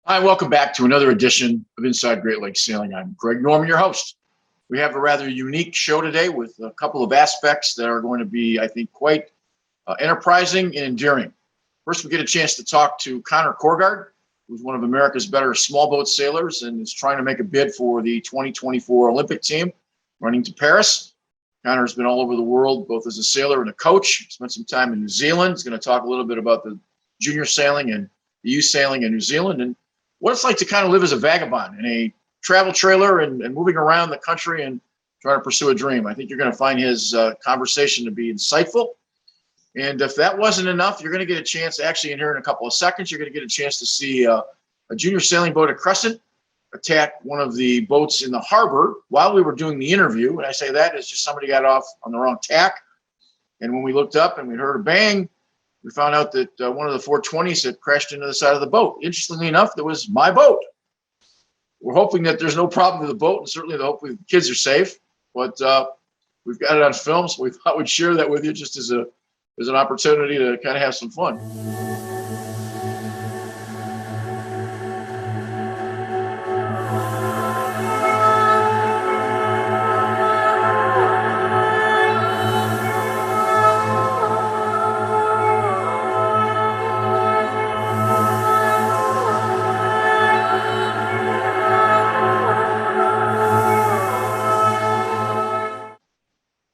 Hi, welcome back to another edition of Inside Great Lakes Sailing. I'm Greg Norman, your host. We have a rather unique show today with a couple of aspects that are going to be, I think, quite enterprising and endearing. First, we get a chance to talk to Connor Corgard, who's one of America's better small boat sailors and is trying to make a bid for the 2024 Olympic team running to Paris. Connor's been all over the world, both as a sailor and a coach. Spent some time in New Zealand. He's going to talk a little bit about the junior sailing and the youth sailing in New Zealand and what it's like to kind of live as a vagabond in a travel trailer and moving around the country and trying to pursue a dream. I think you're going to find his conversation to be insightful. And if that wasn't enough, you're going to get a chance, actually in here in a couple of seconds, you're going to get a chance to see a junior sailing boat at Crescent attack one of the boats in the harbor while we were doing the interview. And I say that is just somebody got off on the wrong tack. And when we looked up and we heard a bang, we found out that one of the 420s had crashed into the side of the boat. Interestingly enough, that was my boat. We're hoping that there's no problem with the boat, and certainly hopefully the kids are safe. But we've got it on film, so we thought we'd share that with you just as an opportunity to kind of have some fun.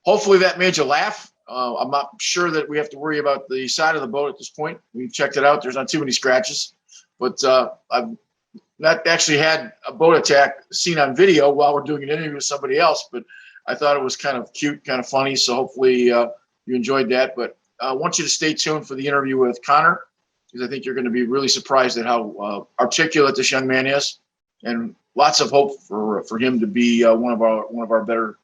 Hopefully that made you laugh. I'm not sure that we have to worry about the side of the boat at this point. We've checked it out. There's not too many scratches. But I've not actually had a boat attack seen on video while we're doing an interview with somebody else. But I thought it was kind of cute, kind of funny. So hopefully you enjoyed that. But I want you to stay tuned for the interview with Connor, because I think you're going to be really surprised at how articulate this young man is. And lots of hope for him to be one of our better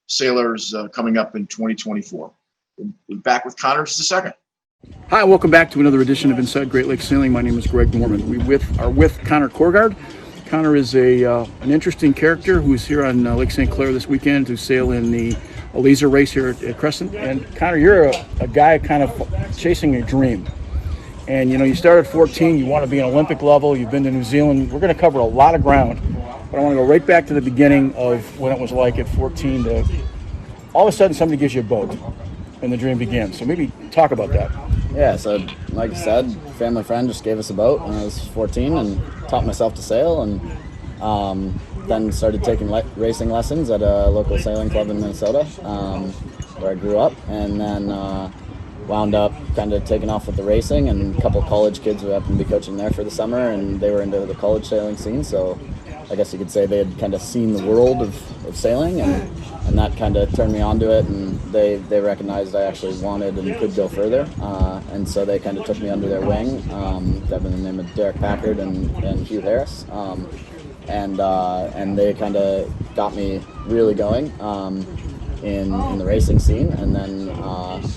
sailors coming up in 2024. We'll be back with Connor in just a second. Hi, welcome back to another edition of Inside Great Lakes Sailing. My name is Greg Norman. We are with Connor Corgard. Connor is an interesting character who's here on Lake St. Clair this weekend to sail in the Laser race here at Crescent. And Connor, you're a guy kind of chasing a dream. And you started at 14, you want to be an Olympic level, you've been to New Zealand. We're going to cover a lot of ground. But I want to go right back to the beginning of when it was like at 14 to all of a sudden somebody gives you a boat and the dream begins. So maybe talk about that. Yeah, so like you said, family friend just gave us a boat when I was 14 and taught myself to sail, and then started taking racing lessons at a local sailing club in Minnesota where I grew up, and then wound up kind of taking off with the racing, and a couple of college kids who happened to be coaching there for the summer, and they were into the college sailing scene, so I guess you could say they had kind of seen the world of sailing, and that kind of turned me onto it, and they recognized I actually wanted and could go further, and so they kind of took me under their wing. That by the name of Derek Packard and Hugh Harris, and they kind of got me really going in the racing scene, and then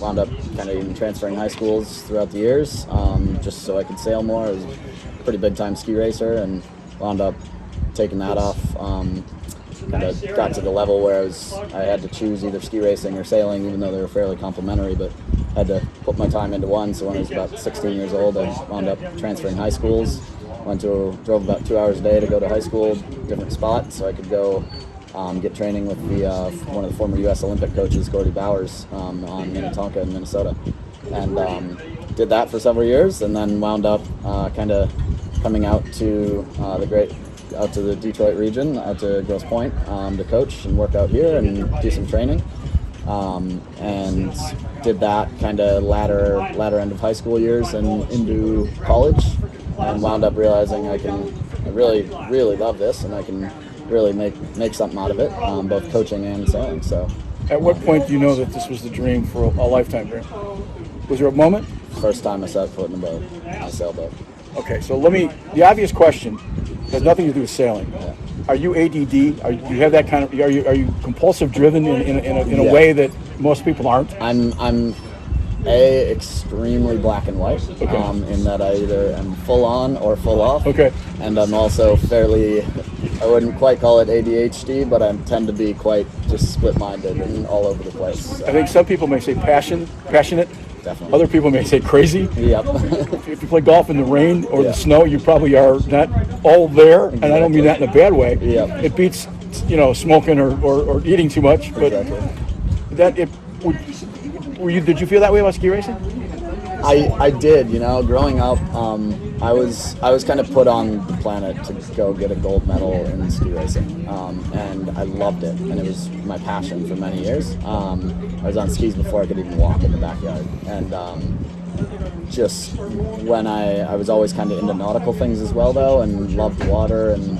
wound up kind of even transferring high schools throughout the years, just so I could sail more. I was a pretty big time ski racer, and wound up taking that off. Kind of got to the level where I had to choose either ski racing or sailing, even though they were fairly complementary, but had to put my time into one. So when I was about 16 years old, I wound up transferring high schools. Drove about 2 hours a day to go to high school, different spots, so I could go get training with one of the former U.S. Olympic coaches, Gordy Bowers, on Minnetonka in Minnesota, and did that for several years, and then wound up kind of coming out to the Detroit region, out to Grosse Pointe, to coach and work out here and do some training, and did that kind of latter end of high school years and into college. and wound up realizing I really, really love this, and I can really make something out of it, both coaching and sailing. So, At what point do you know that this was the dream for a lifetime dream? Was there a moment? first time I set foot in a boat, a sailboat. Okay, so the obvious question has nothing to do with sailing. Yeah. Are you ADD? Do you have that kind of? Are you compulsive driven in a Yeah. way that most people aren't? I'm extremely black and white, in that I either am full on or full off. Okay. And I'm also fairly, I wouldn't quite call it ADHD, but I tend to be quite just split-minded and all over the place. I think some people may say passionate. Definitely. Other people may say crazy. Yep. If you play golf in the rain or Yeah. the snow, you probably are not all there, and I don't mean that in a bad way. Yeah. It beats, smoking or eating too much. But Exactly. did you feel that way about ski racing? I did, growing up, I was kind of put on the planet to go get a gold medal in ski racing, and I loved it, and it was my passion for many years. I was on skis before I could even walk in the backyard, and just when I was always kind of into nautical things as well, though, and loved water, and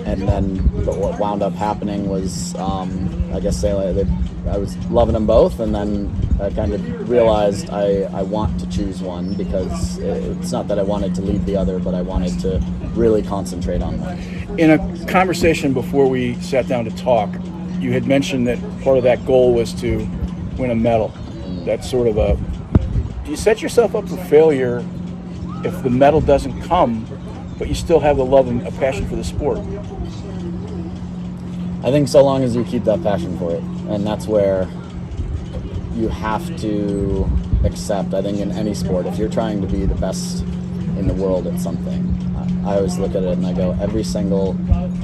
then what wound up happening was, I guess I was loving them both, and then I kind of realized I want to choose one, because it's not that I wanted to leave the other, but I wanted to really concentrate on one. In a conversation before we sat down to talk, you had mentioned that part of that goal was to win a medal. That's sort of do you set yourself up for failure if the medal doesn't come, but you still have the love and a passion for the sport? I think so long as you keep that passion for it, and that's where you have to accept, I think in any sport, if you're trying to be the best in the world at something, I always look at it and I go, every single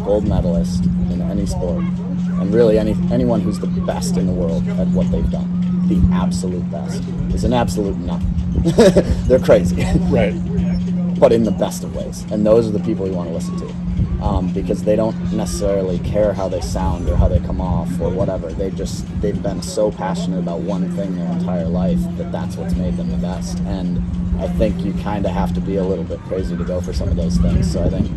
gold medalist in any sport, and really anyone who's the best in the world at what they've done, the absolute best, is an absolute nut. They're crazy. Right. But in the best of ways. And those are the people you want to listen to. Because they don't necessarily care how they sound or how they come off or whatever. They've been so passionate about one thing their entire life that that's what's made them the best. And I think you kind of have to be a little bit crazy to go for some of those things. So I think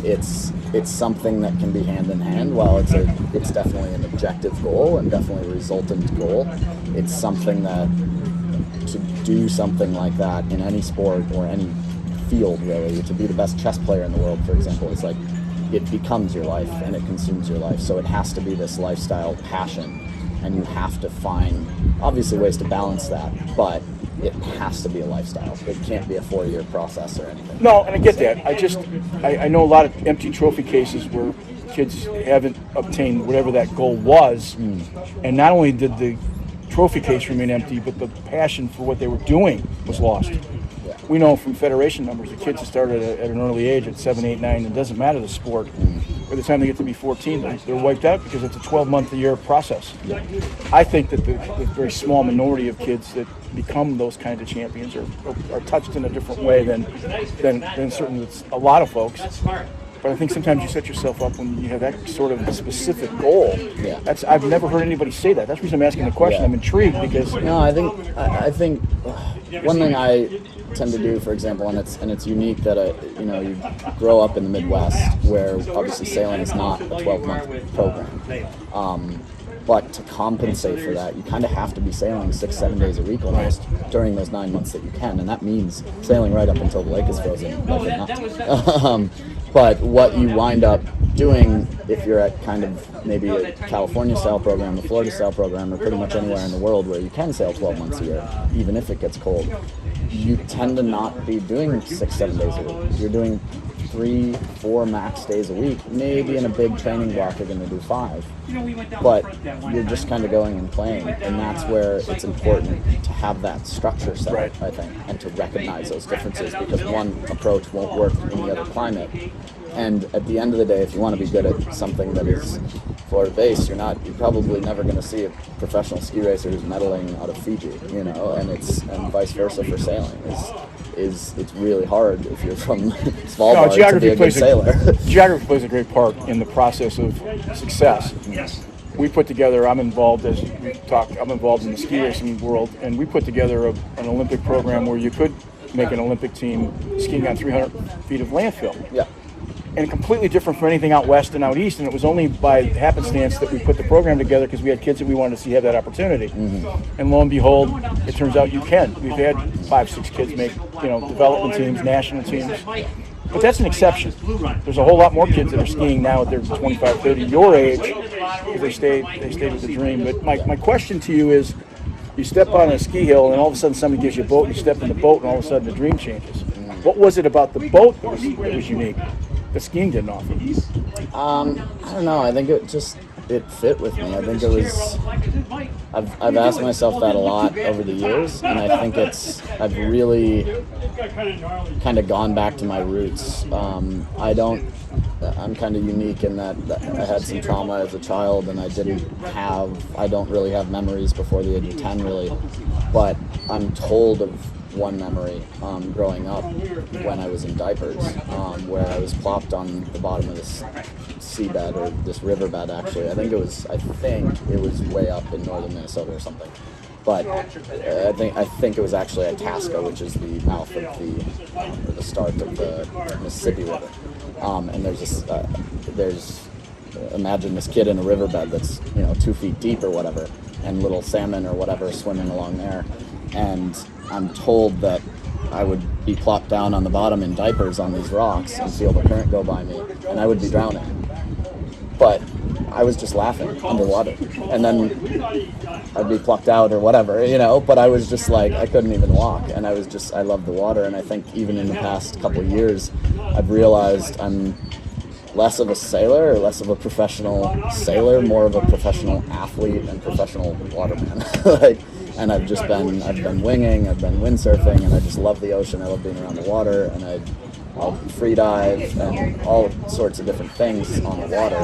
it's something that can be hand in hand. While it's definitely an objective goal and definitely a resultant goal, it's something that to do something like that in any sport or any field, really, to be the best chess player in the world, for example, it's like it becomes your life and it consumes your life. So it has to be this lifestyle passion, and you have to find obviously ways to balance that, but it has to be a lifestyle. It can't be a 4-year process or anything. No, and I get that. I know a lot of empty trophy cases where kids haven't obtained whatever that goal was, and not only did the trophy case remain empty, but the passion for what they were doing was lost. We know from federation numbers, the kids that started at an early age, at 7, 8, 9, it doesn't matter the sport. By the time they get to be 14, they're wiped out because it's a 12-month-a-year process. Yeah. I think that the very small minority of kids that become those kinds of champions are touched in a different way than certainly a lot of folks. But I think sometimes you set yourself up when you have that sort of specific goal. Yeah. I've never heard anybody say that. That's the reason I'm asking the question. Yeah. I'm intrigued because No, I think one thing I tend to do, for example, and it's unique that you grow up in the Midwest, where obviously sailing is not a 12-month program. But to compensate for that, you kind of have to be sailing 6-7 days a week almost during those 9 months that you can, and that means sailing right up until the lake is frozen, like a nut. But what you wind up doing, if you're at kind of maybe a California style program, a Florida style program, or pretty much anywhere in the world where you can sail 12 months a year, even if it gets cold, you tend to not be doing 6-7 days a week. You're doing 3-4 max days a week. Maybe in a big training block you're going to do 5. But you're just kind of going and playing, and that's where it's important to have that structure set, Right. I think, and to recognize those differences, because one approach won't work in the other climate. And at the end of the day, if you want to be good at something that is Florida-based, you're probably never going to see a professional ski racer who's medaling out of Fiji, and vice versa for sailing. It's really hard if you're from Svalbard to be a good sailor. Geography plays a great part in the process of success. Yes. We put together, I'm involved in the ski racing world, and we put together an Olympic program where you could make an Olympic team skiing on 300 feet of landfill. Yeah. And completely different from anything out west and out east. And it was only by happenstance that we put the program together because we had kids that we wanted to see have that opportunity. Mm-hmm. And lo and behold, it turns out you can. We've had 5-6 kids make, development teams, national teams. But that's an exception. There's a whole lot more kids that are skiing now at their 25, 30, your age, because they stayed with the dream. But my question to you is, you step on a ski hill and all of a sudden somebody gives you a boat, you step in the boat and all of a sudden the dream changes. What was it about the boat that was unique? The skiing didn't offer. I don't know. I think it fit with me. I think it was. I've asked myself that a lot over the years, and I think I've really kind of gone back to my roots. I'm kind of unique in that I had some trauma as a child, and I don't really have memories before the age of 10, really. But I'm told of one memory growing up when I was in diapers, where I was plopped on the bottom of this seabed, or this riverbed actually. I think it was way up in northern Minnesota or something. But I think it was actually Itasca, which is the mouth of the start of the Mississippi River. And there's imagine this kid in a riverbed that's 2 feet deep or whatever, and little salmon or whatever swimming along there. And I'm told that I would be plopped down on the bottom in diapers on these rocks and feel the current go by me, and I would be drowning. But I was just laughing underwater, and then I'd be plucked out or whatever, but I was just like, I couldn't even walk, and I loved the water. And I think even in the past couple of years, I've realized I'm less of a sailor, or less of a professional sailor, more of a professional athlete and professional waterman. And I've been winging, I've been windsurfing, and I just love the ocean. I love being around the water, and I'll free dive and all sorts of different things on the water.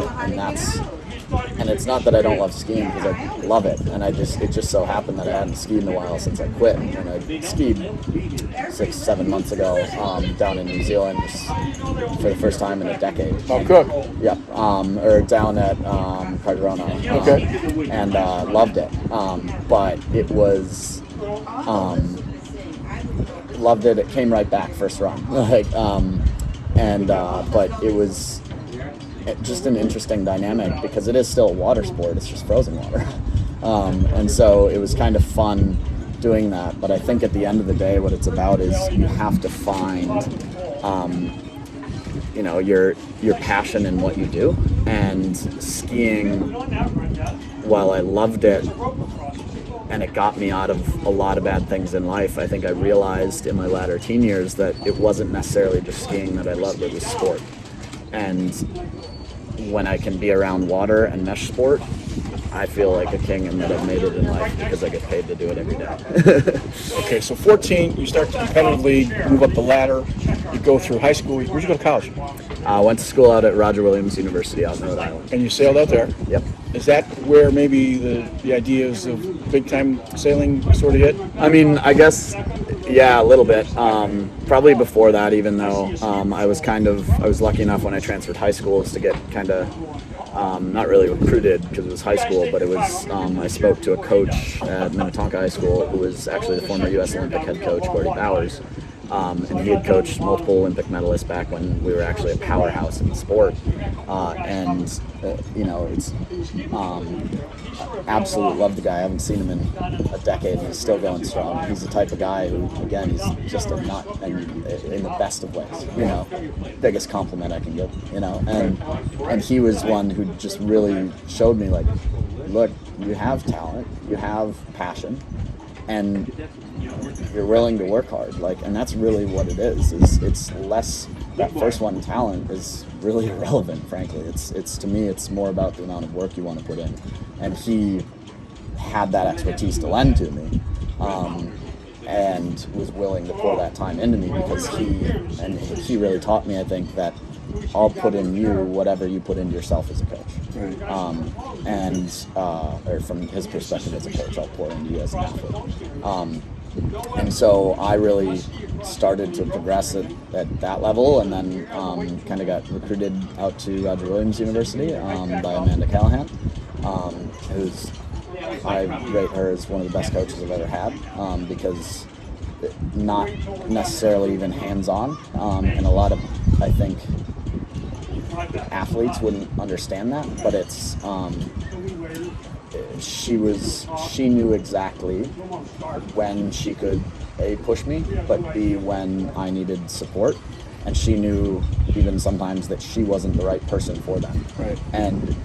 And it's not that I don't love skiing, because I love it. And it just so happened that I hadn't skied in a while since I quit. And I skied 6-7 months ago down in New Zealand for the first time in a decade. Oh, Cook. Yep. Or down at Cardrona. Okay. And loved it. But it was loved it. It came right back first run. But it was just an interesting dynamic, because it is still a water sport. It's just frozen water. And so it was kind of fun doing that. But I think at the end of the day, what it's about is you have to find your passion in what you do. And skiing, while I loved it and it got me out of a lot of bad things in life, I think I realized in my latter teen years that it wasn't necessarily just skiing that I loved, it was sport. And when I can be around water and mesh sport, I feel like a king, and that I've made it in life because I get paid to do it every day. Okay, so 14, you start to competitively move up the ladder. You go through high school. Where'd you go to college? I went to school out at Roger Williams University out in Rhode Island. And you sailed out there? Yep. Is that where maybe the ideas of big-time sailing sort of hit? I mean, I guess, yeah, a little bit. Probably before that, even though I was lucky enough when I transferred high schools to get kind of, not really recruited because it was high school, but it was, I spoke to a coach at Minnetonka High School who was actually the former U.S. Olympic head coach, Gordy Bowers. And he had coached multiple Olympic medalists back when we were actually a powerhouse in the sport. It's absolute love the guy. I haven't seen him in a decade, and he's still going strong. He's the type of guy who, again, he's just a nut, and in the best of ways. Biggest compliment I can give. And he was one who just really showed me, like, look, you have talent, you have passion, and you're willing to work hard, and that's really what it is. It's less, that first one, talent is really irrelevant, frankly. It's to me, it's more about the amount of work you want to put in, and he had that expertise to lend to me, and was willing to pour that time into me, because he really taught me, I think, that I'll put in you whatever you put into yourself as a coach. Right. Or from his perspective as a coach, I'll pour into you as an athlete. And so I really started to progress at that level, and then kind of got recruited out to Roger Williams University by Amanda Callahan, who's, I rate her as one of the best coaches I've ever had, because not necessarily even hands-on, and a lot of, I think, athletes wouldn't understand that, but it's she knew exactly when she could A, push me, but B, when I needed support, and she knew even sometimes that she wasn't the right person for them. Right. And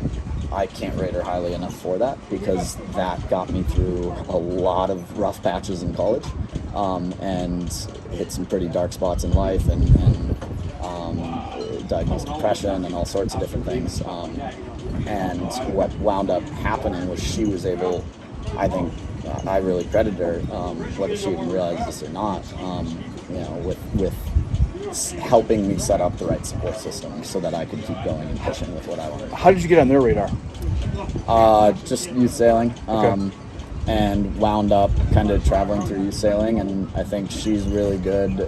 I can't rate her highly enough for that, because that got me through a lot of rough patches in college, and hit some pretty dark spots in life, and diagnosed depression and all sorts of different things. And what wound up happening was she was able, I think, I really credit her, whether she even realized this or not, with helping me set up the right support system so that I could keep going and pushing with what I wanted. How did you get on their radar? Just youth sailing, Okay. and wound up kind of traveling through youth sailing, and I think she's really good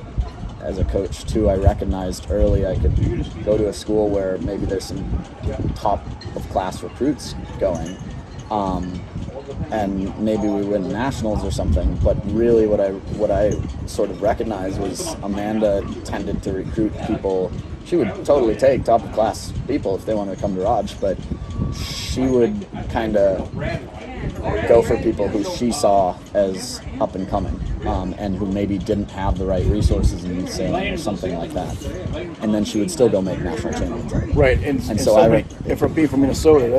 as a coach too. I recognized early I could go to a school where maybe there's some top of class recruits going, and maybe we win nationals or something, but really what I sort of recognized was Amanda tended to recruit people. She would totally take top of class people if they wanted to come to Raj, but she would kind of go for people who she saw as up and coming, and who maybe didn't have the right resources in youth sailing or something like that, and then she would still go make national champions. Right, and so if from being from Minnesota,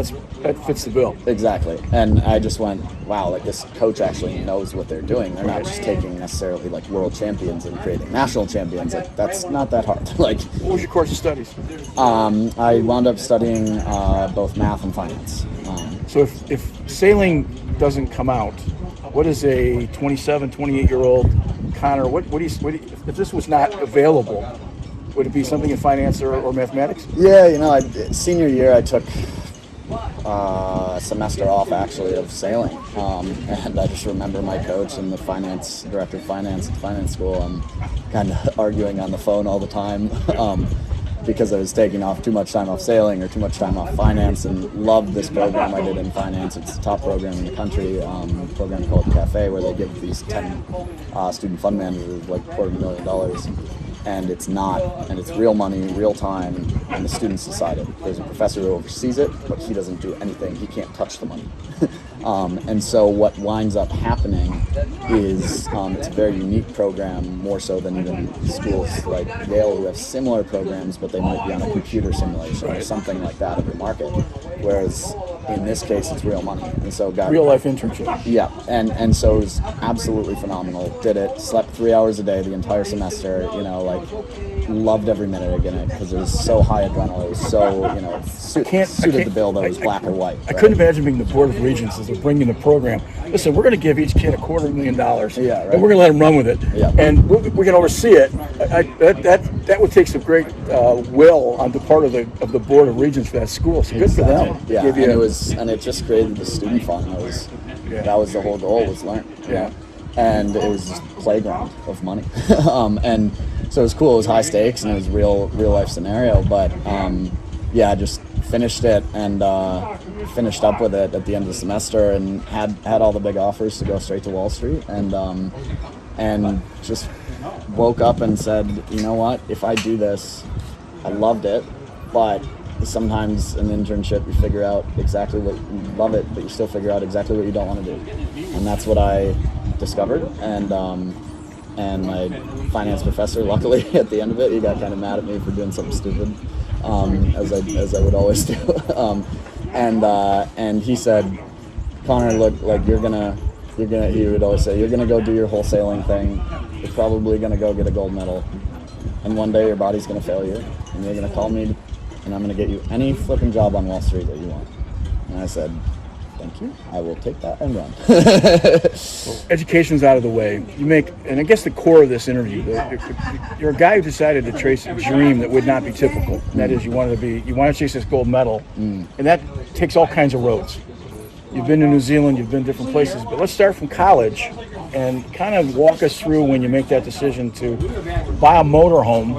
that fits the bill. Exactly, and I just went, wow, like this coach actually knows what they're doing. They're not just taking necessarily like world champions and creating national champions. Like that's not that hard. Like, What was your course of studies? I wound up studying both math and finance. So if sailing doesn't come out, what is a 27, 28-year-old Connor, what do you, if this was not available, would it be something in finance or mathematics? Yeah, senior year I took a semester off actually of sailing, and I just remember my coach and the director of finance at finance school kind of arguing on the phone all the time, because I was taking off too much time off sailing or too much time off finance, and loved this program I did in finance. It's the top program in the country, a program called Cafe, where they give these 10 student fund managers like $250,000. And it's real money, real time, and the students decide it. There's a professor who oversees it, but he doesn't do anything. He can't touch the money. And so what winds up happening is it's a very unique program, more so than even schools like Yale who have similar programs, but they might be on a computer simulation or something like that of the market. Whereas in this case, it's real money. And so Real life internship. Yeah, and so it was absolutely phenomenal. Did it, slept 3 hours a day the entire semester, loved every minute of it because it was so high adrenaline. It was so, suited the bill that it was black or white. I couldn't imagine being the Board of Regents as they're bringing the program. Listen, we're going to give each kid $250,000, Yeah, right. and we're going to let them run with it, Yeah. and we can oversee it. That would take some great will on the part of the Board of Regents for that school. So good for them. Yeah, Give you and it just created the student fund. That was the whole goal, was learn. Yeah. And it was just playground of money. And so it was cool. It was high stakes and it was real life scenario. But I just finished it and finished up with it at the end of the semester, and had all the big offers to go straight to Wall Street, and just woke up and said, you know what? If I do this, I loved it, but sometimes an internship you figure out exactly what you love it, but you still figure out exactly what you don't want to do, and that's what I discovered. And my finance professor, luckily at the end of it, he got kind of mad at me for doing something stupid, as I would always do, and he said, Connor, look, like you're gonna he would always say, you're gonna go do your wholesaling thing, you're probably gonna go get a gold medal, and one day your body's gonna fail you and you're gonna call me and I'm going to get you any flipping job on Wall Street that you want. And I said, thank you. I will take that and run. Education's out of the way. And I guess the core of this interview, you're a guy who decided to trace a dream that would not be typical. And that is you want to chase this gold medal. And that takes all kinds of roads. You've been to New Zealand, you've been different places, but let's start from college and kind of walk us through when you make that decision to buy a motorhome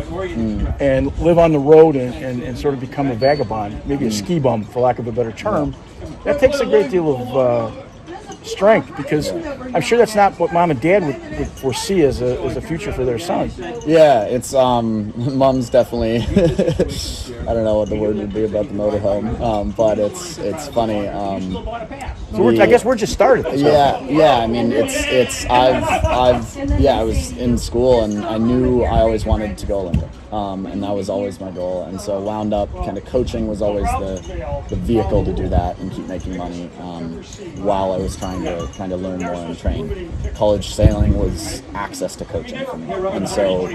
and live on the road and sort of become a vagabond, maybe a ski bum, for lack of a better term. That takes a great deal of strength, because I'm sure that's not what mom and dad would foresee as a future for their son. Yeah, it's mom's definitely I don't know what the word would be about the motorhome, but it's funny. So I guess we're just started. So. Yeah. I mean, I was in school and I knew I always wanted to go Olympic, and that was always my goal. And so wound up kind of coaching was always the vehicle to do that and keep making money while I was trying to kind of learn more and train. College sailing was access to coaching for me, and so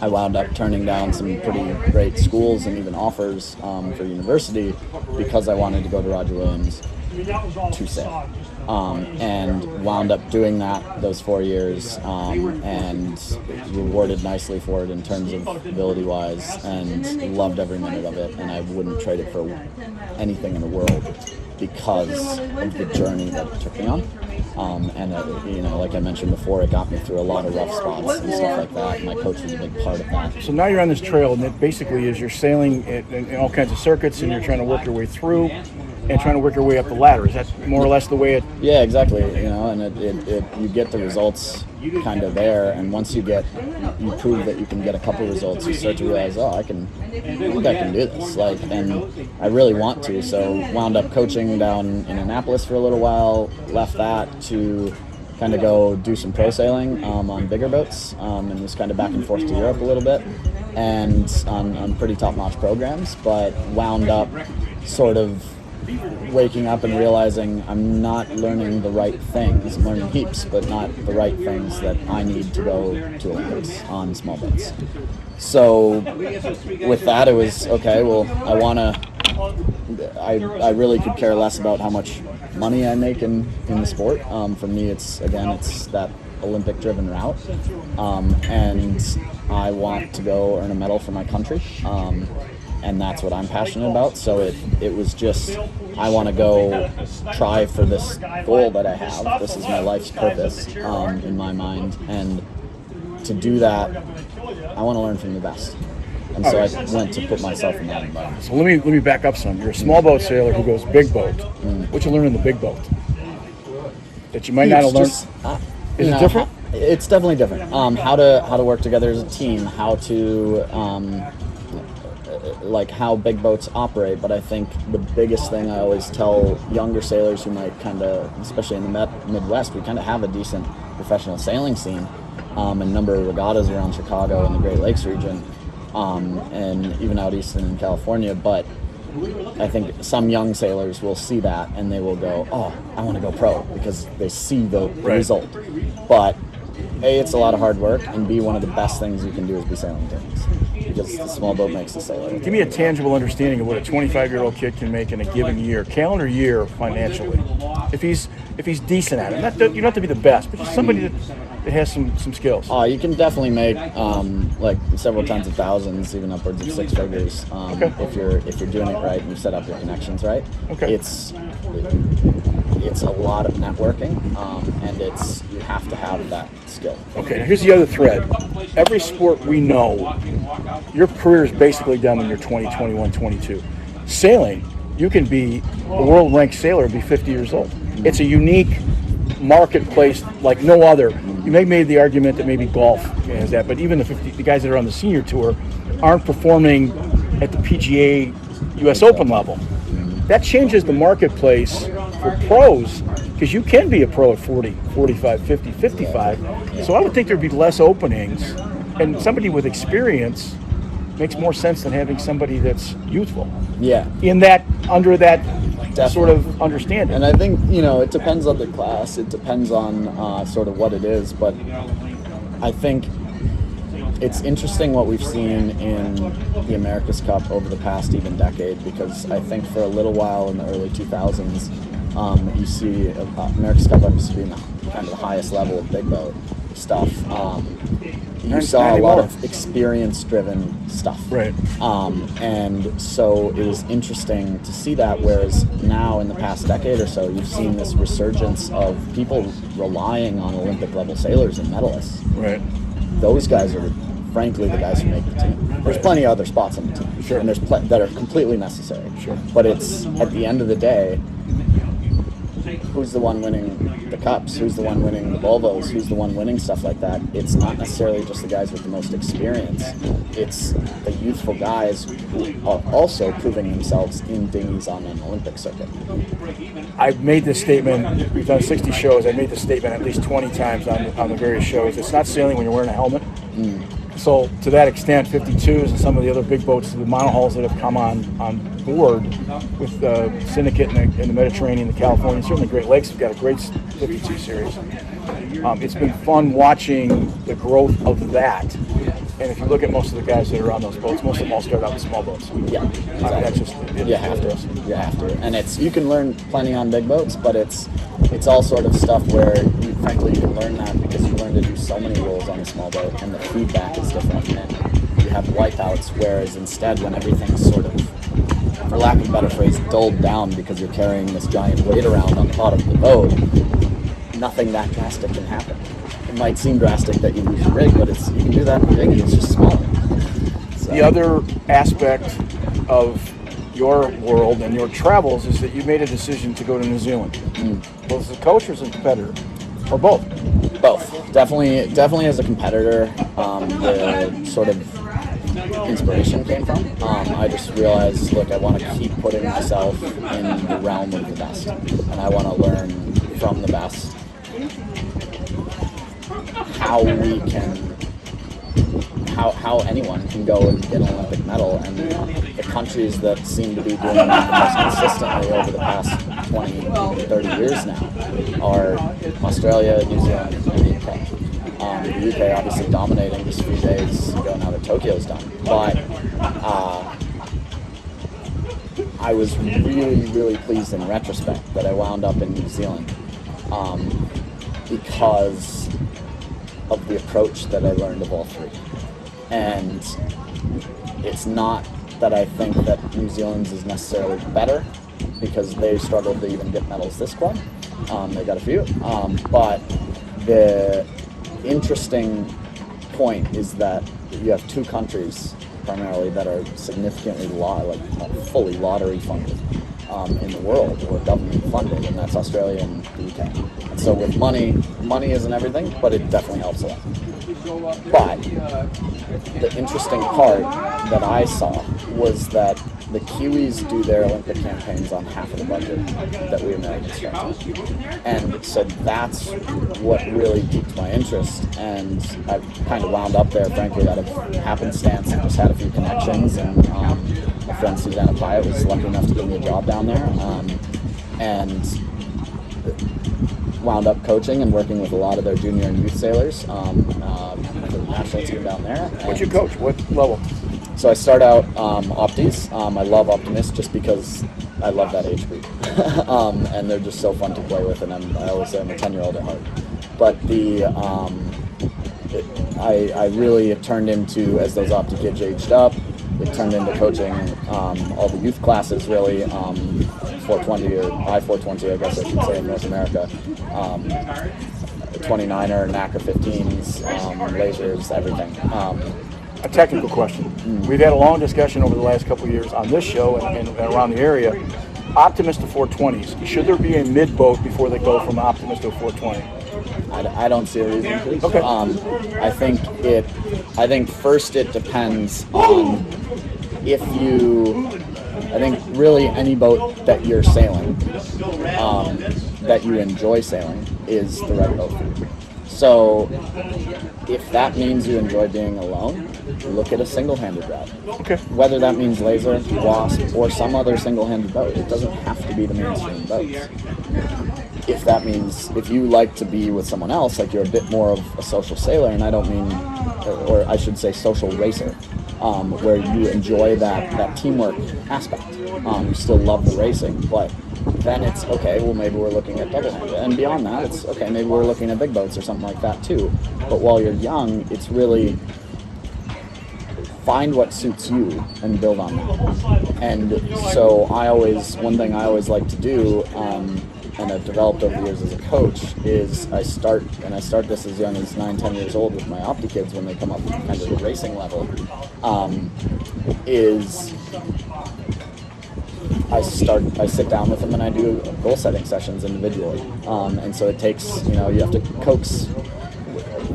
I wound up turning down some pretty great schools and even offers for university because I wanted to go to Roger Williams to sail, and wound up doing that those 4 years, and rewarded nicely for it in terms of ability wise, and loved every minute of it, and I wouldn't trade it for anything in the world because of the journey that it took me on. And like I mentioned before, it got me through a lot of rough spots and stuff like that. And my coach was a big part of that. So now you're on this trail, and it basically is you're sailing in all kinds of circuits, and you're trying to work your way through and trying to work your way up the ladder. Is that more or less the way it? Yeah, exactly. And it you get the results kind of there, and once you prove that you can get a couple results, you start to realize, I think I can do this. And I really want to. So wound up coaching down in Annapolis for a little while. Left that to kind of go do some pro sailing on bigger boats, and was kind of back and forth to Europe a little bit, and on pretty top-notch programs. But wound up sort of waking up and realizing I'm not learning the right things. I'm learning heaps, but not the right things that I need to go to Olympics on small boats. So with that, it was, okay, well, I really could care less about how much money I make in the sport. For me, it's that Olympic-driven route, and I want to go earn a medal for my country. And that's what I'm passionate about. So it was just, I want to go try for this goal that I have. This is my life's purpose in my mind. And to do that, I want to learn from the best. And so I went to put myself in that environment. So let me back up some. You're a small boat sailor who goes big boat. What you learn in the big boat that you might not have learned? Is it different? It's definitely different. How to work together as a team, how to like how big boats operate. But I think the biggest thing I always tell younger sailors who might kind of, especially in the Midwest, we kind of have a decent professional sailing scene, a number of regattas around Chicago and the Great Lakes region, and even out east in California. But I think some young sailors will see that and they will go, I want to go pro, because they see the result. But A, it's a lot of hard work, and B, one of the best things you can do is be sailing tournaments, because the small boat makes the sailor. Give me a tangible understanding of what a 25-year-old kid can make in a given year, calendar year, financially, if he's decent at it. You don't have to be the best, but just somebody that has some skills. You can definitely make like several tens of thousands, even upwards of six figures, if you're doing it right and you set up your connections right. Okay. It's a lot of networking, and you have to have that skill. Okay, now here's the other thread. Every sport we know, your career is basically done when you're 20, 21, 22. Sailing, you can be a world-ranked sailor and be 50 years old. It's a unique marketplace like no other. You may have made the argument that maybe golf has that, but even the guys that are on the senior tour aren't performing at the PGA US Open level. That changes the marketplace for pros, because you can be a pro at 40, 45, 50, 55. So I would think there'd be less openings, and somebody with experience makes more sense than having somebody that's youthful. Yeah. Under that Definitely. sort of understanding. And I think, it depends on the class. It depends on sort of what it is. But I think it's interesting what we've seen in the America's Cup over the past even decade, because I think for a little while in the early 2000s, you see America's Cup used to be in kind of the highest level of big boat stuff. You saw a lot of experience-driven stuff. Right. And so it was interesting to see that, whereas now in the past decade or so, you've seen this resurgence of people relying on Olympic-level sailors and medalists. Right. Those guys are, frankly, the guys who make the team. There's plenty of other spots on the team, Sure. and there's that are completely necessary. Sure. But it's, at the end of the day, who's the one winning the cups, who's the one winning the Volvos, who's the one winning stuff like that. It's not necessarily just the guys with the most experience. It's the youthful guys who are also proving themselves in dinghies on an Olympic circuit. I've made this statement, we've done 60 shows, I've made this statement at least 20 times on the various shows. It's not sailing when you're wearing a helmet. So to that extent, 52s and some of the other big boats, the monohulls that have come on board with the Syndicate in the Mediterranean, the California, certainly Great Lakes have got a great 52 series. It's been fun watching the growth of that. And if you look at most of the guys that are on those boats, most of them all start out with small boats. Yeah, exactly. That's just you have to. You have to. And you can learn plenty on big boats, but it's all sort of stuff where frankly you can learn that because you learn to do so many rolls on a small boat, and the feedback is different. And you have wipeouts, whereas instead when everything's sort of, for lack of a better phrase, dulled down because you're carrying this giant weight around on the bottom of the boat, nothing that drastic can happen. It might seem drastic that you lose your rig, but you can do that in the dinghy. It's just smaller. So. The other aspect of your world and your travels is that you made a decision to go to New Zealand. Both as a coach or as a competitor, or both? Both. Definitely as a competitor, the sort of inspiration came from. I just realized, look, I want to keep putting myself in the realm of the best, and I want to learn from the best how anyone can go and get an Olympic medal, and the countries that seem to be doing that the most consistently over the past 20, even 30 years now are Australia, New Zealand, and the UK. The UK obviously dominating just a few days ago now that Tokyo's done, but I was really, really pleased in retrospect that I wound up in New Zealand because of the approach that I learned of all three. And it's not that I think that New Zealand's is necessarily better, because they struggled to even get medals this club. They got a few. But the interesting point is that you have two countries primarily that are significantly fully lottery funded in the world, or government funded, and that's Australia and the UK. And so with money isn't everything, but it definitely helps a lot. But the interesting part that I saw was that the Kiwis do their Olympic campaigns on half of the budget that we Americans spend. And so that's what really piqued my interest, and I've kind of wound up there, frankly, out of happenstance, and just had a few connections, and my friend Susanna Pyatt was lucky enough to give me a job down there, and wound up coaching and working with a lot of their junior and youth sailors for the national team down there. What'd you coach? What level? So I start out Opties. I love Optimists just because I love that age group. And they're just so fun to play with, and I always say I'm a 10-year-old at heart. But I really it turned into, as those Opti kids aged up, it turned into coaching all the youth classes, really, 420 or I-420, I guess I should say, in North America. 29er, NACA 15s, lasers, everything. A technical question. We've had a long discussion over the last couple of years on this show and around the area. Optimist to 420s. Should there be a mid boat before they go from Optimist to a 420? I don't see a reason to. Okay. I think first it depends on if you. I think really any boat that you're sailing, that you enjoy sailing, is the right boat for you. So if that means you enjoy being alone, look at a single-handed route. Okay. Whether that means Laser, Wasp, or some other single-handed boat, it doesn't have to be the mainstream boats. If that means, if you like to be with someone else, like you're a bit more of a social sailor, and I don't mean, or I should say social racer, where you enjoy that teamwork aspect. You still love the racing, but then it's okay, well maybe we're looking at double-handed. And beyond that, it's okay, maybe we're looking at big boats or something like that too. But while you're young, it's really find what suits you and build on that. And so one thing I always like to do, and I've developed over the years as a coach, is I start this as young as 9-10 years old with my Opti kids when they come up to kind of the racing level, is I sit down with them and I do goal setting sessions individually. And so it takes, you have to coax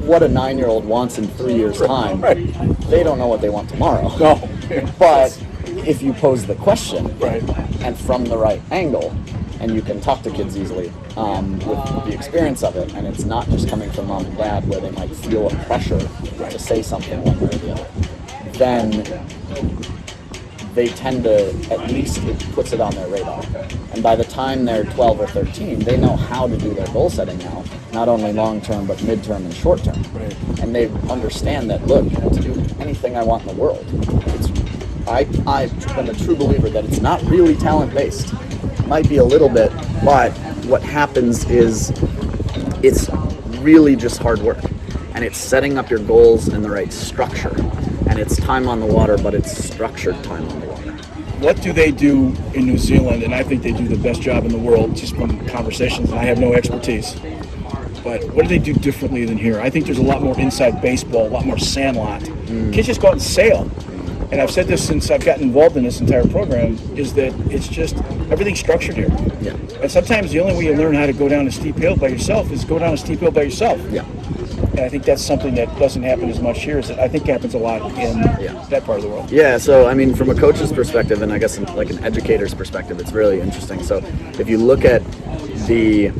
what a 9-year-old wants in 3 years' time. Right. They don't know what they want tomorrow. No. But if you pose the question, Right. and from the right angle, and you can talk to kids easily with the experience of it, and it's not just coming from mom and dad where they might feel a pressure to say something one way or the other, then they tend to, at least it puts it on their radar. And by the time they're 12 or 13, they know how to do their goal setting now, not only long-term, but mid-term and short-term. Right. And they understand that, look, to do anything I want in the world, I've been a true believer that it's not really talent-based. It might be a little bit, but what happens is it's really just hard work. And it's setting up your goals in the right structure. And it's time on the water, but it's structured time on the water. What do they do in New Zealand? And I think they do the best job in the world, just from conversations, and I have no expertise. But what do they do differently than here? I think there's a lot more inside baseball, a lot more sandlot. Kids just go out and sail. And I've said this since I've gotten involved in this entire program, is that it's just, everything's structured here. Yeah. And sometimes the only way you learn how to go down a steep hill by yourself is go down a steep hill by yourself. Yeah. And I think that's something that doesn't happen as much here as I think happens a lot in that part of the world. Yeah, so I mean, from a coach's perspective, and I guess like an educator's perspective, it's really interesting. So if you look at the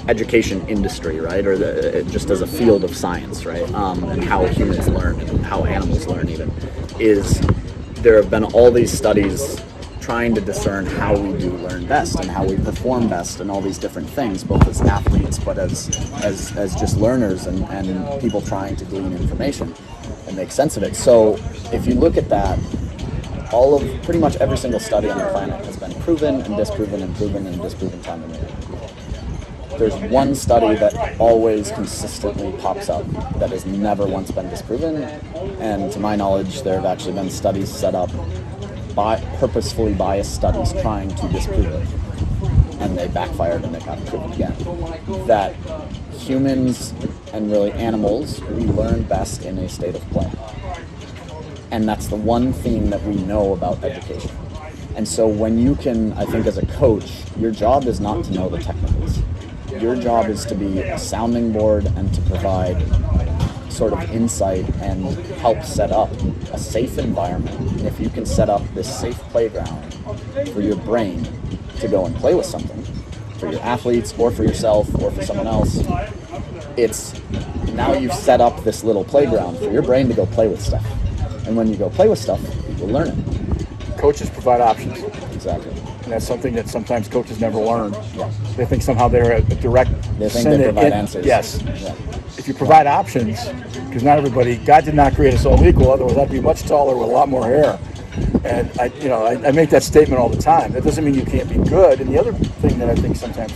education industry, right, or just as a field of science, right, and how humans learn and how animals learn even, is there have been all these studies trying to discern how we do learn best and how we perform best and all these different things, both as athletes but as just learners and people trying to glean information and make sense of it. So if you look at that, all of pretty much every single study on the planet has been proven and disproven and proven and disproven time and again. There's one study that always consistently pops up that has never once been disproven, and to my knowledge there have actually been studies set up by purposefully biased studies trying to disprove it, and they backfired and they got proven again. That humans and really animals, we learn best in a state of play. And that's the one theme that we know about education. And so when you can, I think as a coach, your job is not to know the technicals. Your job is to be a sounding board and to provide sort of insight and help set up a safe environment. And if you can set up this safe playground for your brain to go and play with something, for your athletes or for yourself or for someone else, it's now you've set up this little playground for your brain to go play with stuff. And when you go play with stuff, you learn it. Coaches provide options. Exactly. And that's something that sometimes coaches never learn. Yeah. They think somehow they're a direct. They think they provide answers. Yes. Yeah. If you provide options, because not everybody, God did not create us all equal, otherwise I'd be much taller with a lot more hair. And I make that statement all the time. That doesn't mean you can't be good. And the other thing that I think sometimes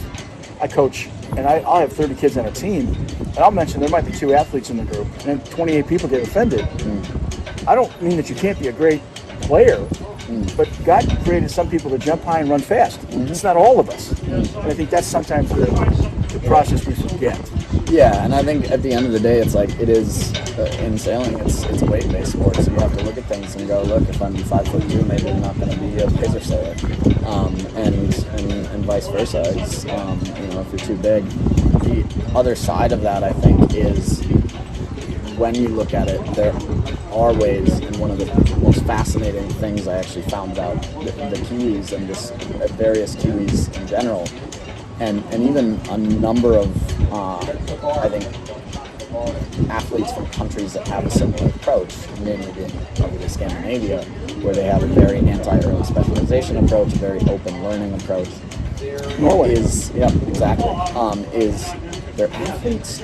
I coach, and I'll have 30 kids on a team, and I'll mention there might be 2 athletes in the group, and then 28 people get offended. I don't mean that you can't be a great player, but God created some people to jump high and run fast. It's not all of us. And I think that's sometimes the process we forget. Yeah, and I think at the end of the day, it's like it is in sailing. It's a weight-based sport, so you have to look at things and go, look, if I'm 5'2", maybe I'm not going to be a pacer sailor, and vice versa. It's, if you're too big. The other side of that, I think, is when you look at it, there are ways, and one of the most fascinating things I actually found about the Kiwis and just various Kiwis in general, and even a number of, I think, athletes from countries that have a similar approach, namely being probably Scandinavia, where they have a very anti-early specialization approach, a very open learning approach. Norway. Is their athletes,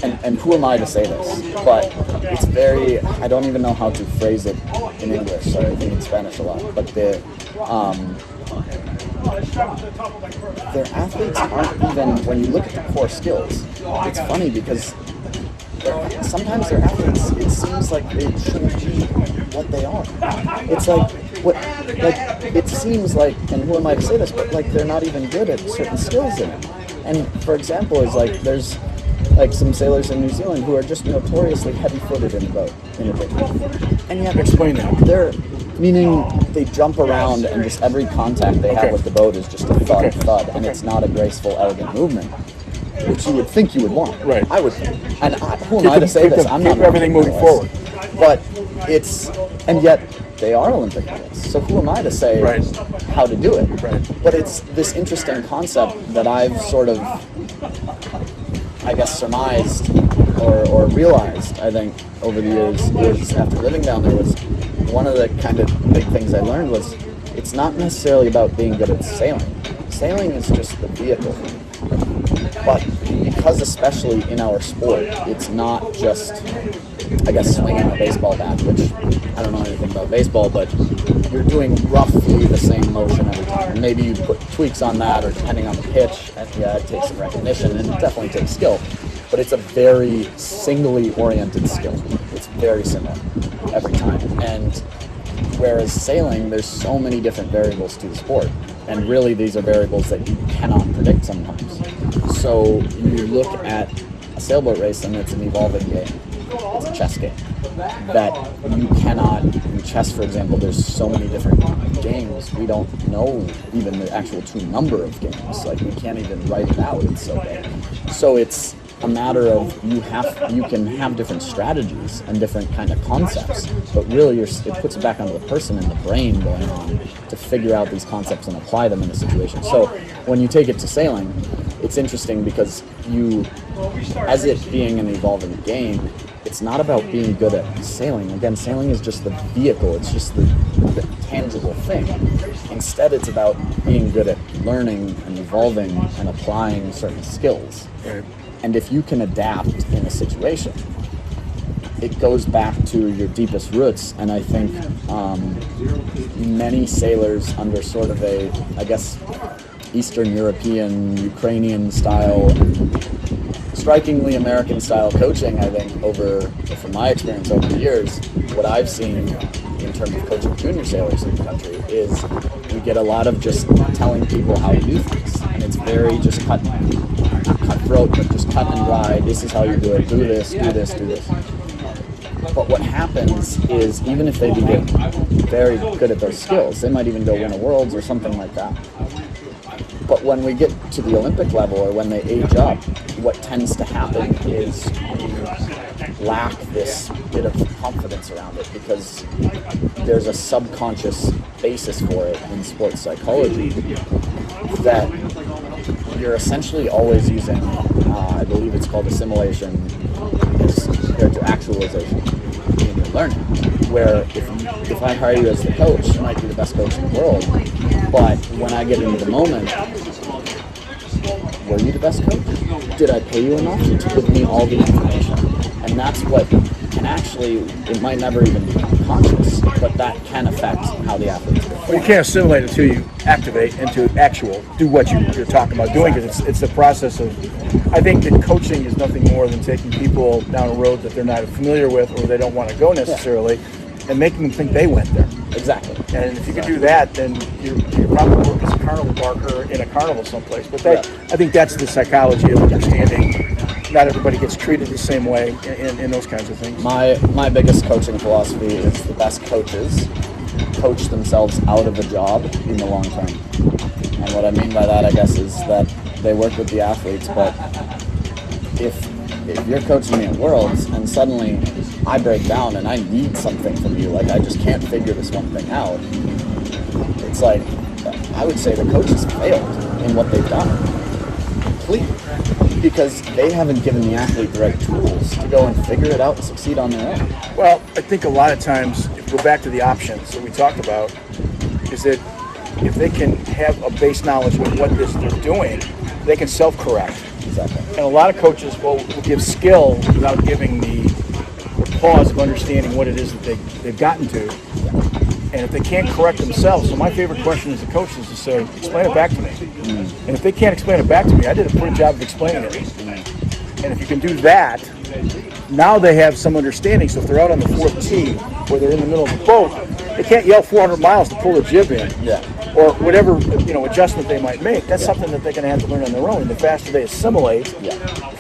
and who am I to say this, but it's very, I don't even know how to phrase it in English, so I think in Spanish a lot, but their athletes aren't even, when you look at the core skills, it's funny because sometimes their athletes, it seems like they shouldn't be what they are. It's it seems like, and who am I to say this, but like they're not even good at certain skills in it. And for example, is like there's like some sailors in New Zealand who are just notoriously heavy-footed in a boat, in a boat. And yet Explain that. they're Meaning they jump around and just every contact they have with the boat is just a thud, thud, and it's not a graceful, elegant movement, which you would think you would want. Right. I would think. And who am I to say this? I'm not keep everything moving forward. But and yet they are Olympic athletes. So who am I to say how to do it? Right. But it's this interesting concept that I've sort of, I guess, surmised or realized, I think, over the years, is after living down there, was one of the kind of big things I learned was it's not necessarily about being good at sailing. Sailing is just the vehicle. But because especially in our sport, it's not just, I guess, swinging a baseball bat, which I don't know anything about baseball, but you're doing roughly the same motion every time. And maybe you put tweaks on that, or depending on the pitch, and it takes some recognition, and it definitely takes skill. But it's a very singly oriented skill. It's very similar every time. And whereas sailing, there's so many different variables to the sport. And really, these are variables that you cannot predict sometimes. So you look at a sailboat race, and it's an evolving game. It's a chess game that you cannot. In chess, for example, there's so many different games. We don't know even the actual true number of games. Like, we can't even write it out. It's so big. So it's a matter of you can have different strategies and different kind of concepts, but really it puts it back onto the person and the brain going on to figure out these concepts and apply them in a situation. So when you take it to sailing, it's interesting because as it being an evolving game, it's not about being good at sailing. Again, sailing is just the vehicle. It's just the tangible thing. Instead, it's about being good at learning and evolving and applying certain skills. Right. And if you can adapt in a situation, it goes back to your deepest roots. And I think many sailors under sort of a, I guess, Eastern European, Ukrainian style, strikingly American style coaching, I think, from my experience over the years, what I've seen in terms of coaching junior sailors in the country is we get a lot of just telling people how to do things. And it's very just cutthroat, but just cut and dry. This is how you do it. Do this, do this, do this. But what happens is, even if they become very good at those skills, they might even go win a Worlds or something like that. But when we get to the Olympic level, or when they age up, what tends to happen is you lack this bit of confidence around it, because there's a subconscious basis for it in sports psychology that you're essentially always using, I believe it's called assimilation as compared to actualization in your learning, where if I hire you as the coach, you might be the best coach in the world, but when I get into the moment, were you the best coach? Did I pay you enough to give me all the information? And that's what can actually, it might never even be conscious, but that can affect how the athlete performs. Well, you can't assimilate until you activate into do what you're talking about doing, because it's the process of, I think that coaching is nothing more than taking people down a road that they're not familiar with or they don't want to go necessarily, and making them think they went there. Exactly. And if you can do that, then you probably work as a carnival barker in a carnival someplace. But I think that's the psychology of understanding not everybody gets treated the same way in those kinds of things. My biggest coaching philosophy is the best coaches coach themselves out of a job in the long term. And what I mean by that, I guess, is that they work with the athletes, but if you're coaching me at Worlds and suddenly I break down and I need something from you, like I just can't figure this one thing out, it's like, I would say the coach has failed in what they've done completely, because they haven't given the athlete the right tools to go and figure it out and succeed on their own. Well, I think a lot of times, if we go back to the options that we talked about, is that if they can have a base knowledge of what they're doing, they can self-correct. Exactly. And a lot of coaches will give skill without giving the pause of understanding what it is that they've gotten to. And if they can't correct themselves, so my favorite question as a coach is to say, explain it back to me. And if they can't explain it back to me, I did a pretty job of explaining it. And if you can do that, now they have some understanding. So if they're out on the fourth tee, or they're in the middle of a boat, they can't yell 400 miles to pull a jib in. Yeah. Or whatever adjustment they might make. That's something that they're going to have to learn on their own. And the faster they assimilate, the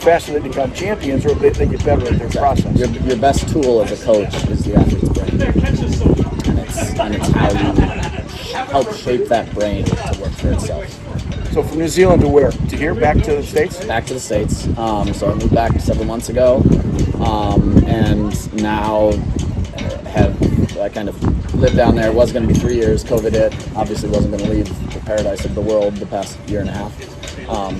faster they become champions, or they get better at their process. Your best tool as a coach is the athlete's brain. And and it's how you help shape that brain to work for itself. So from New Zealand to where? To here, back to the States? Back to the States. So I moved back several months ago, and now I kind of lived down there. It was going to be 3 years. COVID hit. Obviously wasn't going to leave the paradise of the world the past year and a half,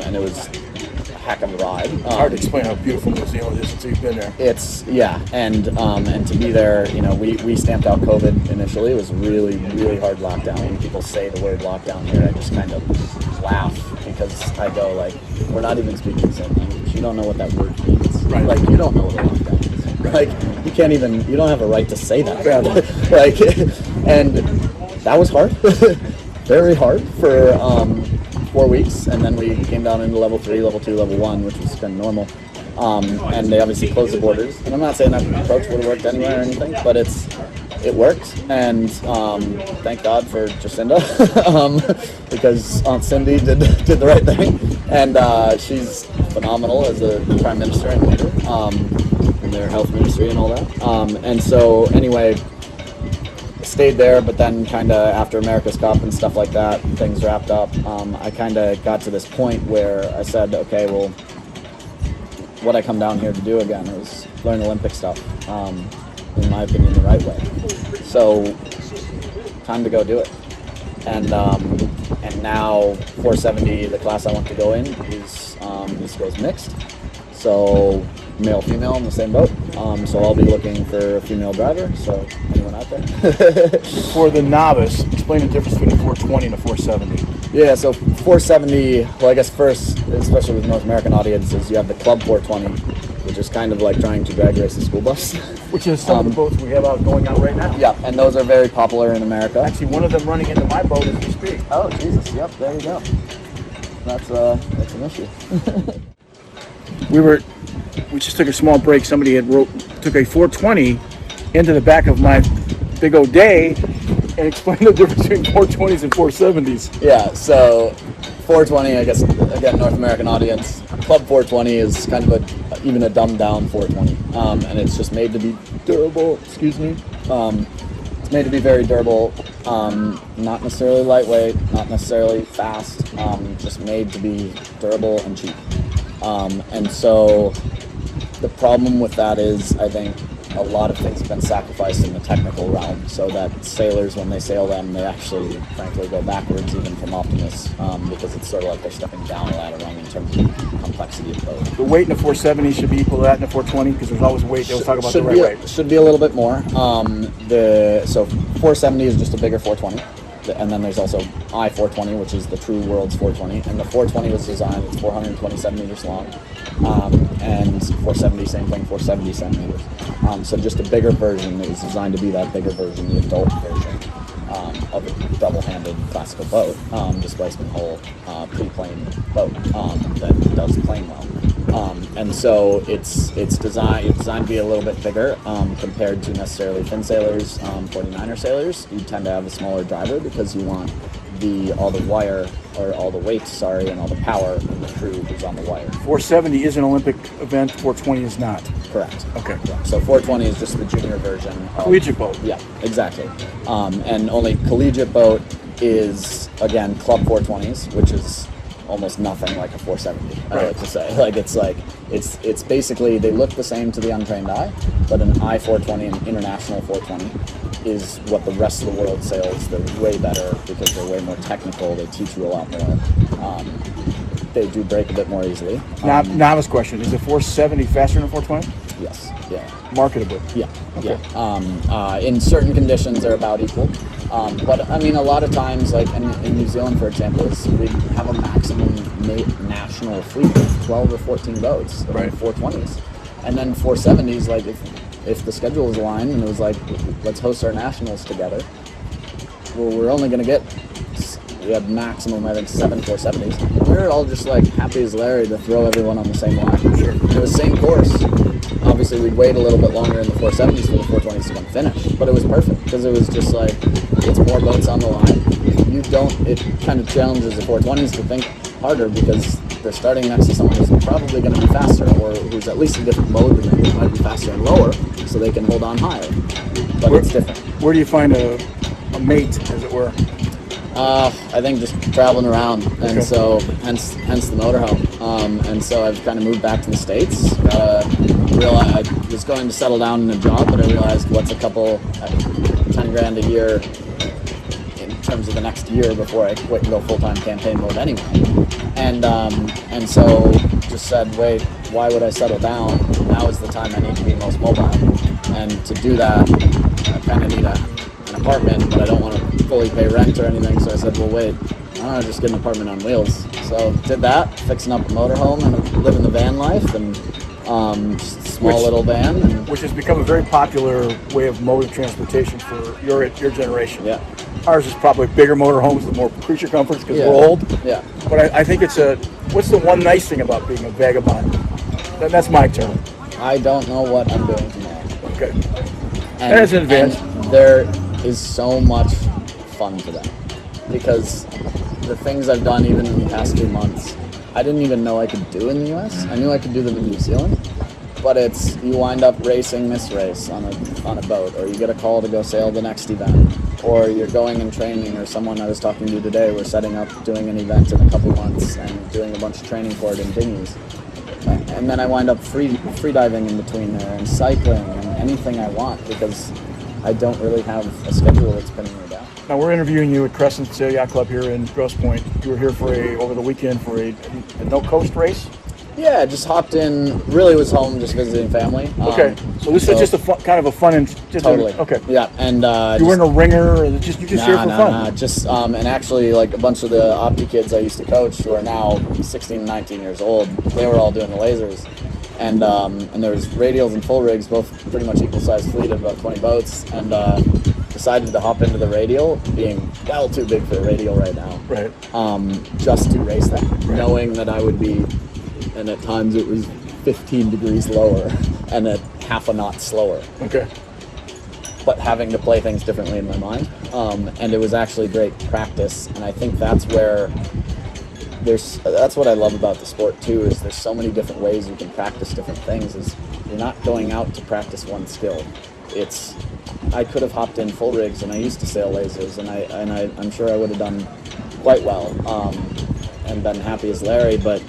and it was a heck of a ride. Hard to explain how beautiful New Zealand is until you've been there. It's, yeah, and to be there, you know, we stamped out COVID initially. It was really, really hard lockdown. When people say the word lockdown here, I just kind of laugh, because I go, like, we're not even speaking the same language. You don't know what that word means. Right. Like, you don't know what a lockdown is. Like, you don't have a right to say that. Like, and that was hard. Very hard for 4 weeks, and then we came down into level 3, level 2, level 1, which was kind of normal. And they obviously closed the borders. And I'm not saying that approach would have worked anywhere or anything, but it worked. And thank God for Jacinda, because Aunt Cindy did the right thing. And she's phenomenal as a prime minister and leader, in their health ministry and all that. And so anyway, stayed there, but then kind of after America's Cup and stuff like that, things wrapped up. I kind of got to this point where I said, okay, well, what I come down here to do again is learn Olympic stuff, in my opinion, the right way. So, time to go do it. And now 470, the class I want to go in, is East Coast mixed. So male, female in the same boat. So I'll be looking for a female driver. So anyone out there? For the novice, explain the difference between a 420 and a 470. Yeah, so 470, well, I guess first, especially with North American audiences, you have the Club 420, which is kind of like trying to drag race a school bus. Which is some of the boats we have going out right now. Yeah, and those are very popular in America. Actually, one of them running into my boat as we speak. Oh, Jesus, yep, there you go. That's an issue. We just took a small break. Somebody took a 420 into the back of my big O'Day and explained the difference between 420s and 470s. Yeah, so 420, I guess, again, North American audience. Club 420 is kind of even a dumbed down 420. And it's just made to be durable, excuse me. It's made to be very durable, not necessarily lightweight, not necessarily fast, just made to be durable and cheap. And so the problem with that is, I think a lot of things have been sacrificed in the technical realm, so that sailors, when they sail them, they actually, frankly, go backwards even from optimists, because it's sort of like they're stepping down a ladder rung in terms of complexity of boat. The weight in a 470 should be equal to that in a 420, because there's always weight. They'll talk about the right weight. Should be a little bit more. So 470 is just a bigger 420. And then there's also I-420, which is the true world's 420. And the 420 was designed, it's 427 meters long. And 470, same thing, 470 centimeters. So just a bigger version. It was designed to be that bigger version, the adult version of a double-handed classical boat, displacement hull, pre-plane boat that does plane well. And so it's designed to be a little bit bigger compared to necessarily fin sailors, 49er sailors. You tend to have a smaller driver because you want all the weight, and all the power in the crew who's on the wire. 470 is an Olympic event, 420 is not. Correct. Okay. Correct. So 420 is just the junior version. Collegiate boat. Yeah, exactly. And only collegiate boat is, again, Club 420s, which is almost nothing like a 470. I like to say, it's basically, they look the same to the untrained eye, but an I-420, an international 420, is what the rest of the world sails. They're way better because they're way more technical. They teach you a lot more. They do break a bit more easily. Novice question: is a 470 faster than a 420? Yes. Yeah. Marketably. Yeah. Okay. Yeah. In certain conditions, they're about equal. But I mean, a lot of times, like in New Zealand, for example, we have a maximum national fleet of 12 or 14 boats, right. 420s, and then 470s. Like if the schedule was aligned and it was like, let's host our nationals together, well, we're only going to get. We had maximum, I think, 7 470s. We were all just like happy as Larry to throw everyone on the same line. Sure. It was the same course. Obviously, we'd wait a little bit longer in the 470s for the 420s to come finish, but it was perfect because it was just like, it's more boats on the line. It kind of challenges the 420s to think harder because they're starting next to someone who's probably going to be faster or who's at least a different mode than them, who might be faster and lower, so they can hold on higher. But it's different. Where do you find a a mate, as it were? I think just traveling around, and Okay. so hence the motorhome. And so I've kind of moved back to the States. Realized I was going to settle down in a job, but I realized what's a couple, 10 grand a year in terms of the next year before I quit and go full-time campaign mode anyway. And so just said, wait, why would I settle down? Now is the time I need to be most mobile. And to do that, I kind of need an apartment, but I don't want to fully pay rent or anything. So I said, well, wait, I'll just get an apartment on wheels. So did that, fixing up a motorhome and living the van life, and just a small little van. And, Which has become a very popular way of mode of transportation for your generation. yeah. Ours is probably bigger motorhomes with more creature comforts because Yeah. we're old. Yeah. But I think what's the one nice thing about being a vagabond? That's my term. I don't know what I'm doing tomorrow. Okay. And, That's an advantage. and there is so much fun to that, because the things I've done even in the past 2 months, I didn't even know I could do in the US. I knew I could do them in New Zealand, but it's, you wind up racing this race on a boat, or you get a call to go sail the next event, or you're going and training, or someone I was talking to today, we're setting up doing an event in a couple months and doing a bunch of training for it in dinghies. And then I wind up free diving in between there, and cycling and anything I want, because I don't really have a schedule that's pinning me down. Now we're interviewing you at Crescent Sail Yacht Club here in Grosse Pointe. You were here over the weekend for a no coast race. Yeah, just hopped in. Really was home, just visiting family. Okay, so this is just a kind of a fun and just totally. okay. Yeah, and You weren't a ringer, or you just here for fun. Nah. Just and actually, like a bunch of the Opti kids I used to coach, who are now 16, 19 years old, they were all doing the lasers, and there was radials and full rigs, both pretty much equal sized fleet of about 20 boats, and decided to hop into the radial, being well too big for a radial right now. Right. Just to race that, knowing that I would be, and at times it was 15 degrees lower and at half a knot slower. Okay. But having to play things differently in my mind. And it was actually great practice. And I think that's where that's what I love about the sport too, is there's so many different ways you can practice different things. Is you're not going out to practice one skill. I could have hopped in full rigs, and I used to sail lasers, and I'm sure I would have done quite well, and been happy as Larry, but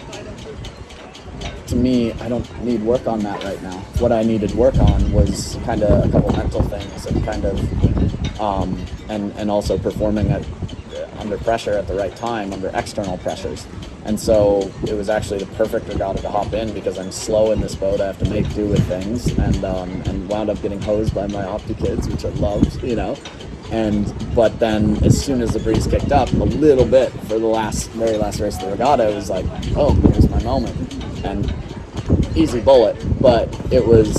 to me, I don't need work on that right now. What I needed work on was kind of a couple mental things, and kind of, and also performing under pressure at the right time, under external pressures. And so it was actually the perfect regatta to hop in, because I'm slow in this boat. I have to make do with things, and wound up getting hosed by my Opti kids, which I loved, but then as soon as the breeze kicked up a little bit for the very last race of the regatta, it was like, oh, here's my moment. And easy bullet, but it was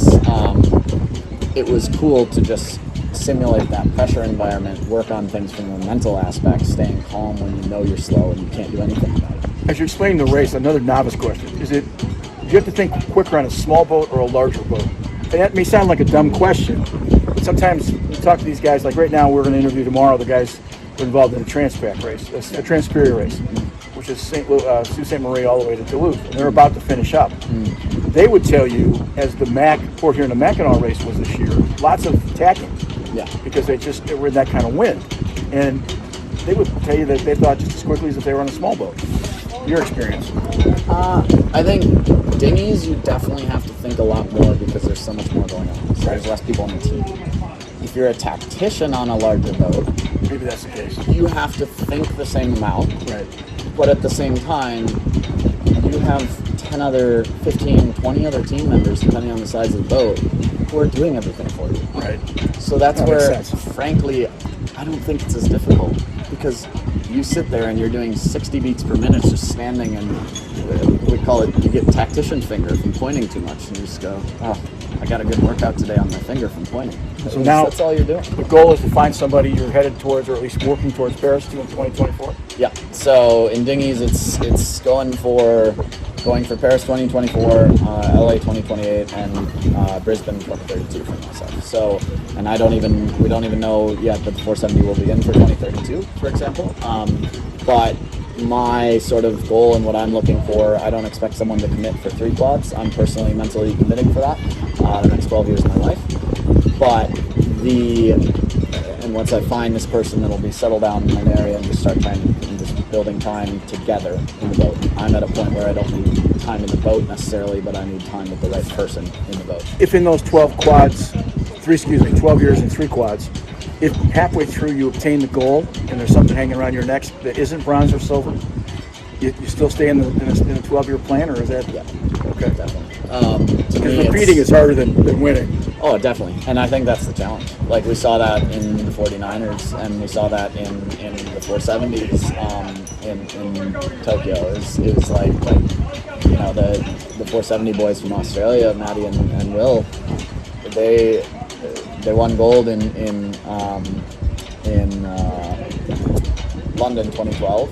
cool to just simulate that pressure environment, work on things from a mental aspect, staying calm when you know you're slow and you can't do anything about it. As you're explaining the race, another novice question: do you have to think quicker on a small boat or a larger boat? And that may sound like a dumb question, but sometimes you talk to these guys. Like right now, we're going to interview tomorrow the guys who are involved in the Transpac race, a Transpiria race, which is Sault Ste. Marie all the way to Duluth, and they're about to finish up. They would tell you, as the Port Huron to Mackinac race was this year, lots of tacking. Yeah. Because they were in that kind of wind, and they would tell you that they thought just as quickly as if they were on a small boat. Your experience? I think dinghies, you definitely have to think a lot more, because there's so much more going on. So there's less people on the team. If you're a tactician on a larger boat, Maybe that's the case. you have to think the same amount. Right. But at the same time, you have 10 other, 15, 20 other team members, depending on the size of the boat, who are doing everything for you. Right. So that's That where, makes sense. frankly, I don't think it's as difficult, because you sit there and you're doing 60 beats per minute just standing, and we call it, you get tactician finger from pointing too much, and you just go, oh, I got a good workout today on my finger from pointing. So now that's all you're doing. the goal is to find somebody you're headed towards, or at least working towards Paris in 2024. Yeah. So in dinghies, it's going for Paris 2024, LA 2028, and Brisbane 2032 for myself. So, and we don't even know yet that the 470 will be in for 2032, for example. But my sort of goal and what I'm looking for, I don't expect someone to commit for 3 quads. I'm personally mentally committing for that the next 12 years of my life. But And once I find this person that'll be settled down in an area and just start just building time together in the boat. I'm at a point where I don't need time in the boat necessarily, but I need time with the right person in the boat. If in those 12 years and 3 quads, if halfway through you obtain the gold and there's something hanging around your neck that isn't bronze or silver, you still stay in a 12-year plan, or is that? Yeah. Okay. Definitely. Because repeating is harder than winning. Oh, definitely. And I think that's the challenge. Like, we saw that in the 49ers, and we saw that in the 470s in Tokyo. It was like you know, the 470 boys from Australia, Maddie and Will, they won gold in London 2012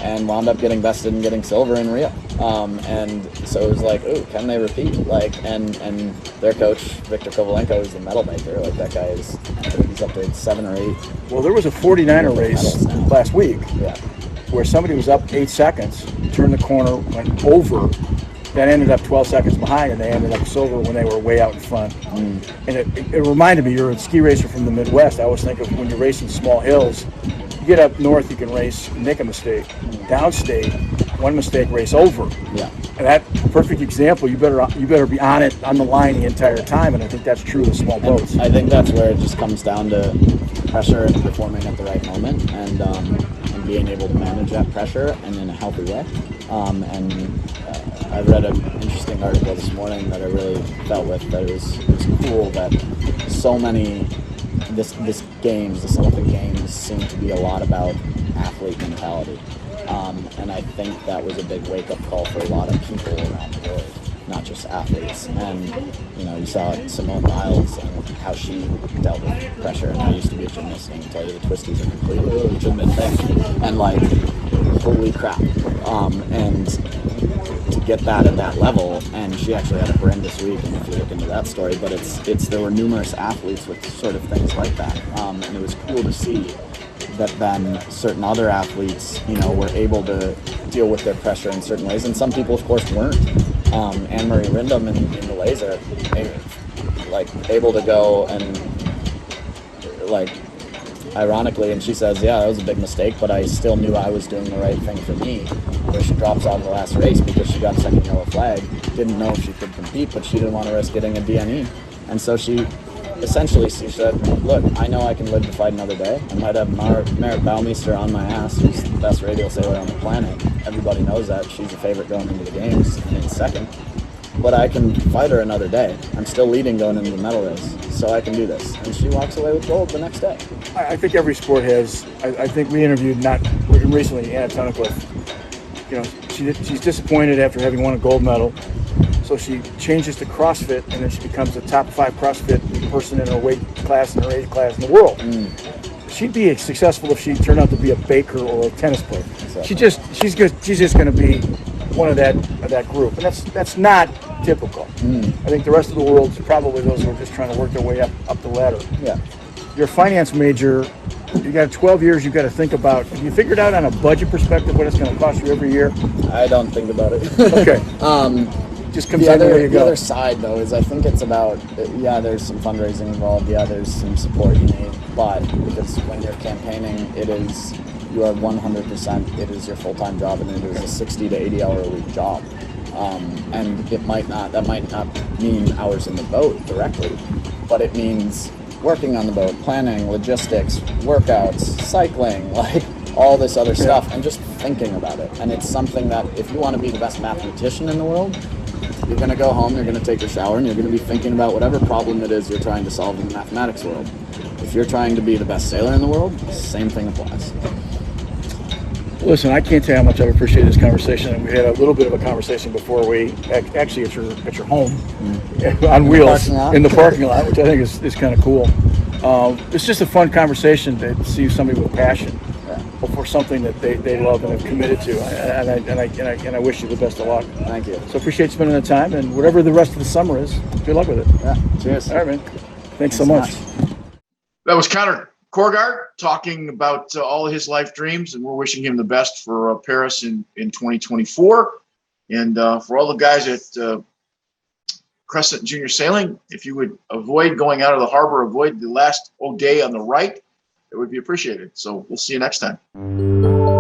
and wound up getting bested and getting silver in Rio. And so it was like, ooh, can they repeat? Like, and their coach, Victor Kovalenko, is the medal maker. Like, that guy is, I think he's up to 7 or 8. Well, there was a 49er race last week where somebody was up 8 seconds, turned the corner, went over, then ended up 12 seconds behind, and they ended up silver when they were way out in front. And it reminded me, you're a ski racer from the Midwest. I always think of when you're racing small hills, you get up north, you can race, make a mistake. Downstate, one mistake, race over. Yeah. And that perfect example, you better be on it, on the line the entire time, and I think that's true of small boats. I think that's where it just comes down to pressure and performing at the right moment, and being able to manage that pressure and in a healthy way. I read an interesting article this morning that I really felt with, that it was cool that so many this Olympic Games seem to be a lot about athlete mentality. And I think that was a big wake-up call for a lot of people around the world, not just athletes. And, you know, you saw Simone Biles and how she dealt with pressure. And I used to be a gymnast, and I can tell you the twisties are completely a legitimate thing. And, like, holy crap. And to get that at that level, and she actually had a horrendous week, and if you look into that story, but there were numerous athletes with sort of things like that. And it was cool to see that then certain other athletes, you know, were able to deal with their pressure in certain ways, and some people, of course, weren't. Anne-Marie Rindam in the laser, able to go and, like, ironically, and she says, yeah, that was a big mistake, but I still knew I was doing the right thing for me, where she drops out of the last race because she got a second yellow flag, didn't know if she could compete, but she didn't want to risk getting a DNE, and so she said, look, I know I can live to fight another day. I might have Merritt Baumeister on my ass, who's the best radial sailor on the planet. Everybody knows that. She's a favorite going into the games and in second. But I can fight her another day. I'm still leading going into the medal race, so I can do this. And she walks away with gold the next day. I think every sport has. I think we interviewed recently Anna Tunnicliffe. You know, she's disappointed after having won a gold medal. So she changes to CrossFit, and then she becomes a top 5 CrossFit person in her weight class and her age class in the world. She'd be successful if she turned out to be a baker or a tennis player. Exactly. She's just going to be one of that group, and that's not typical. I think the rest of the world is probably those who are just trying to work their way up the ladder. Yeah. You're a finance major. You got 12 years. You've got to think about. Have you figured out on a budget perspective what it's going to cost you every year? I don't think about it. Okay. Just comes down to where you go. The other side, though, is I think it's about, there's some fundraising involved, there's some support you need, but because when you're campaigning, you are 100%, it is your full-time job, and it is a 60 to 80 hour a week job. And that might not mean hours in the boat directly, but it means working on the boat, planning, logistics, workouts, cycling, like all this other stuff, and just thinking about it. And it's something that if you want to be the best mathematician in the world, you're going to go home, you're going to take a shower, and you're going to be thinking about whatever problem it is you're trying to solve in the mathematics world. If you're trying to be the best sailor in the world, same thing applies. Listen, I can't tell you how much I've appreciated this conversation, and we had a little bit of a conversation before we actually at your home on wheels in the parking lot, which I think is kind of cool. It's just a fun conversation to see somebody with passion for something that they love and have committed to, and I wish you the best of luck. Thank you. So appreciate spending the time, and whatever the rest of the summer is, good luck with it. Yeah. Cheers. All right, man. Thanks so much. That was Connor Corgard talking about all of his life dreams, and we're wishing him the best for Paris in 2024. And for all the guys at Crescent Junior Sailing, if you would avoid going out of the harbor, avoid the last day on the right. it would be appreciated. So we'll see you next time.